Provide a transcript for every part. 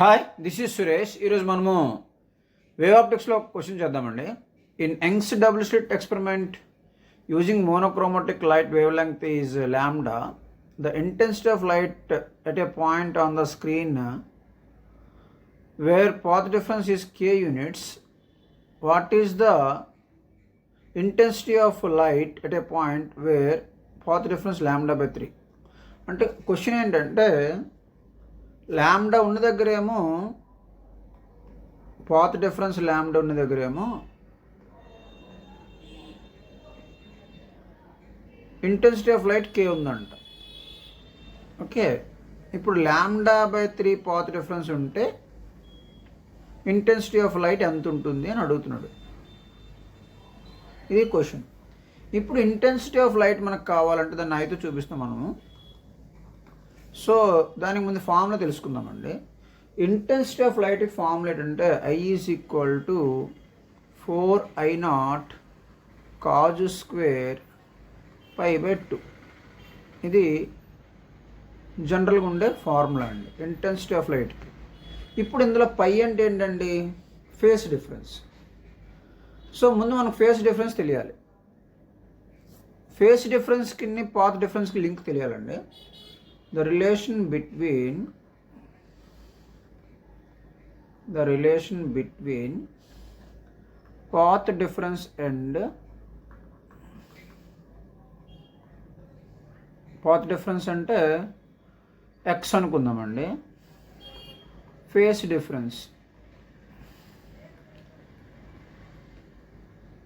Hi, this is Suresh. ఈరోజు మనము wave ఆప్టిక్స్లో క్వశ్చన్ చేద్దామండి. In Young's double slit experiment using monochromatic light wave length is lambda. The intensity of light at a point on the screen where path difference is k units. What is the intensity of light at a point where path difference λ/3? అంటే question ఏంటంటే ల్యాండా ఉన్న దగ్గరేమో path difference ల్యాండా ఉన్న దగ్గరేమో intensity of light k ఉందంట. Okay, ఇప్పుడు λ/3 path difference ఉంటే intensity of light ఎంత ఉంటుంది అని అడుగుతున్నాడు. ఇది క్వశ్చన్. ఇప్పుడు ఇంటెన్సిటీ ఆఫ్ లైట్ మనకు కావాలంటే దాన్ని అయితే చూపిస్తాం మనము. సో దానికి ముందు ఫార్ములా తెలుసుకుందామండి. ఇంటెన్సిటీ ఆఫ్ లైట్ ఫార్ములా ఏంటంటే I is equal to 4I0 cos square π/2. ఇది జనరల్గా ఉండే ఫార్ములా అండి ఇంటెన్సిటీ ఆఫ్ లైట్కి. ఇప్పుడు ఇందులో పై అంటే ఏంటండి? Phase difference. సో ముందు మనకు ఫేస్ డిఫరెన్స్ తెలియాలి. ఫేస్ డిఫరెన్స్కి పాత్ డిఫరెన్స్కి లింక్ తెలియాలండి. The relation between path difference and path difference అంటే x అనుకుందామండి, ఫేస్ డిఫరెన్స్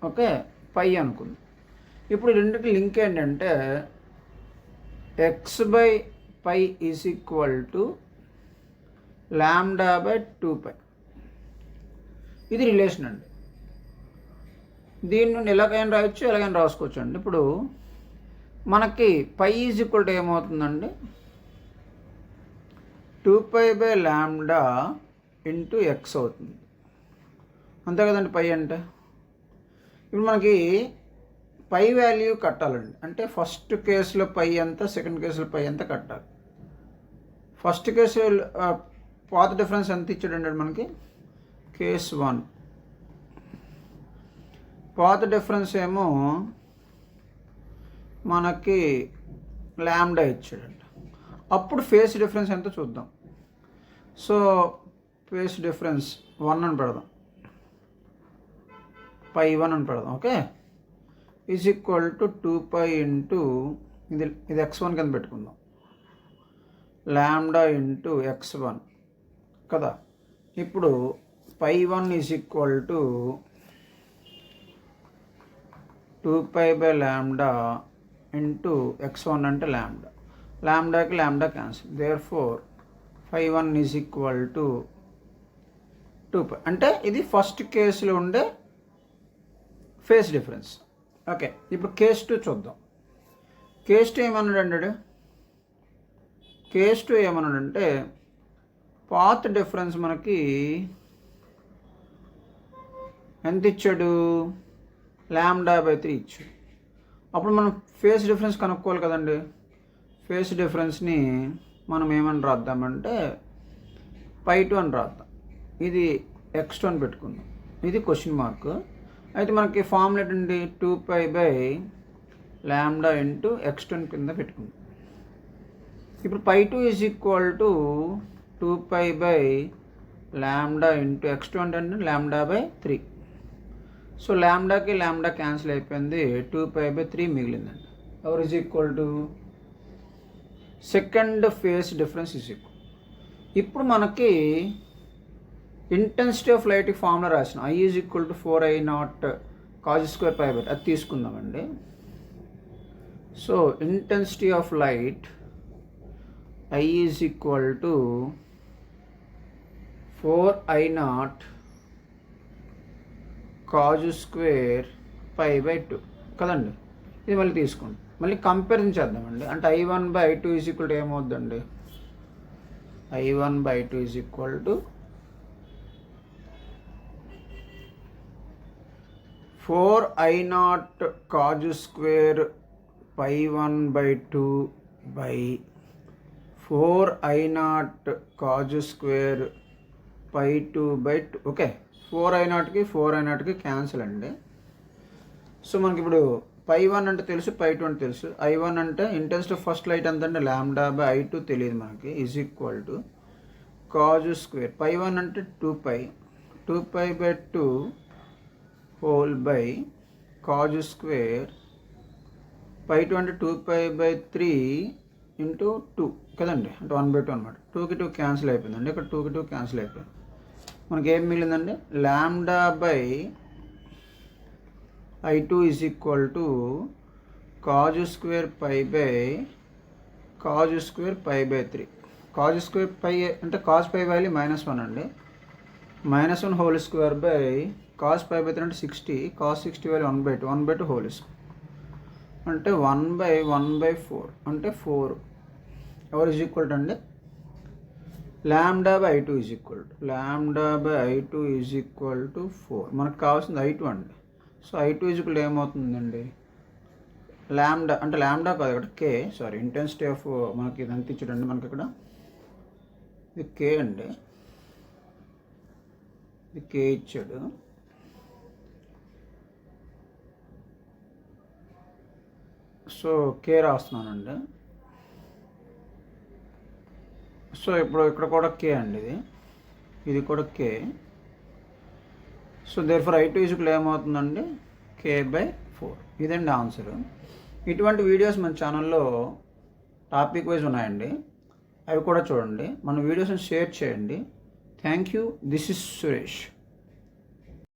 ఓకే పై అనుకుందాం. ఇప్పుడు రెండింటి లింక్ ఏంటంటే x/π ఈజ్ ఈక్వల్ టు λ/2π. ఇది రిలేషన్ అండి. దీని నుండి ఎలాగైనా రాయొచ్చు, ఎలాగైనా రాసుకోవచ్చు అండి. ఇప్పుడు మనకి π ఈజ్ ఈక్వల్ టు ఏమవుతుందండి? 2π/λ ఇంటూ x అవుతుంది. అంతే కదండి π అంటే. ఇప్పుడు మనకి పై వాల్యూ కట్టాలండి. అంటే ఫస్ట్ కేసులో పై ఎంత, సెకండ్ కేసులో పై ఎంత కట్టాలి. ఫస్ట్ కేసు పాత్ డిఫరెన్స్ ఎంత ఇచ్చాడండి మనకి? కేస్ 1 పాత్ డిఫరెన్స్ ఏమో మనకి λ ఇచ్చాడండి. అప్పుడు ఫేస్ డిఫరెన్స్ ఎంత చూద్దాం. సో ఫేస్ డిఫరెన్స్ 1 అని పెడదాం, π1 అని పెడదాం. Okay, is equal to 2π into ఇది x1 కింద పెట్టుకుందాం, λ ఇంటూ x1 కదా. ఇప్పుడు π1 is equal to 2π/λ into x1 అంటే λకి λ cancel. Therefore π1 is equal to 2π. అంటే ఇది ఫస్ట్ కేసులో ఉండే ఫేస్ డిఫరెన్స్. ఓకే, ఇప్పుడు కేస్ 2 చూద్దాం. కేస్ 2 ఏమన్నాడంటే పాత్ డిఫరెన్స్ మనకి ఎంత ఇచ్చాడు? λ/3 ఇచ్చాడు. అప్పుడు మనం ఫేస్ డిఫరెన్స్ కనుక్కోవాలి కదండి. ఫేస్ డిఫరెన్స్ని మనం ఏమని రాద్దామంటే π2 అని రాద్దాం. ఇది x2 అని పెట్టుకుందాం. ఇది క్వశ్చన్ మార్క్. అయితే మనకి ఫార్ములా ఏంటండి? 2π/λ ఇంటూ x2 కింద పెట్టుకుందాం. ఇప్పుడు π2 is equal to 2π/λ into x2 అంటే λ/3. సో λకి λ క్యాన్సిల్ అయిపోయింది, 2π/3 మిగిలిందండి. ఎవరు is equal to second phase difference is equal. ఇప్పుడు మనకి ఇంటెన్సిటీ ఆఫ్ లైట్ ఫార్ములా రాసిన I is equal to 4I0 cos square π/2 అది తీసుకుందామండి. So intensity of light I is equal to 4I0 cos square π/2 కదండి. ఇది మళ్ళీ తీసుకోండి, మళ్ళీ కంపారిజన్ చేద్దామండి. అంటే I1/I2 ఈజ్ ఈక్వల్ టు ఏమవుద్దండి? I1/I2 is equal to 4I0 cos square π1/2 4I0 cos square π2/2. Okay, 4i0కి 4i0కి క్యాన్సిల్ అండి. సో మనకి ఇప్పుడు π1 అంటే తెలుసు, π2 అంటే తెలుసు. i1 అంటే ఇంటెన్సిటీ ఫస్ట్ లైట్ ఎంత అంటే λ/i2 తెలియదు మనకి, is equal to cos square. π1 అంటే 2π/2 హోల్ బై కాజ్ స్క్వేర్. π2 అంటే 2π/3 ఇంటూ 2 కదండి, అంటే 1/2 అనమాట. 2కి 2 క్యాన్సిల్ అయిపోయిందండి, ఇక్కడ 2కి 2 క్యాన్సిల్ అయిపోయింది. మనకి ఏం మిగిలిందండి, λ/i2 is equal to cos square cos square π/3. Cos square π అంటే కాజ్ π వాల్యూ -1 అండి. -1 హోల్ స్క్వేర్ బై కాజ్ π/3 అంటే 60. కాజ్ 60 వాల్యూ 1/2 హోల్ స్క్వేర్ అంటే 1/1/4 అంటే 4. ఎవరు ఈజ్ ఈక్వల్ టు అండి, λ/i2 is equal to λ/i2 is equal to 4. మనకు కావాల్సింది i2 అండి. సో i2 ఈజ్ ఈక్వల్ ఏమవుతుందండి, లాంబ్డా అంటే లాంబ్డా కాదు ఇక్కడ కే, సారీ, ఇంటెన్సిటీ ఆఫ్ మనకి ఇది ఎంత ఇచ్చాడండి, మనకి ఇక్కడ ఇది కే అండి, ఇది కే ఇచ్చాడు. సో కే రాస్తున్నానండి. సో ఇప్పుడు ఇక్కడ కూడా కే అండి, ఇది కూడా K. So therefore i2 is equal ఏమవుతుందండి, k/4. ఇదండి ఆన్సర్. ఇటువంటి వీడియోస్ మన ఛానల్లో టాపిక్ వైజ్ ఉన్నాయండి, అవి కూడా చూడండి. మన వీడియోస్ని షేర్ చేయండి. Thank you. This is Suresh.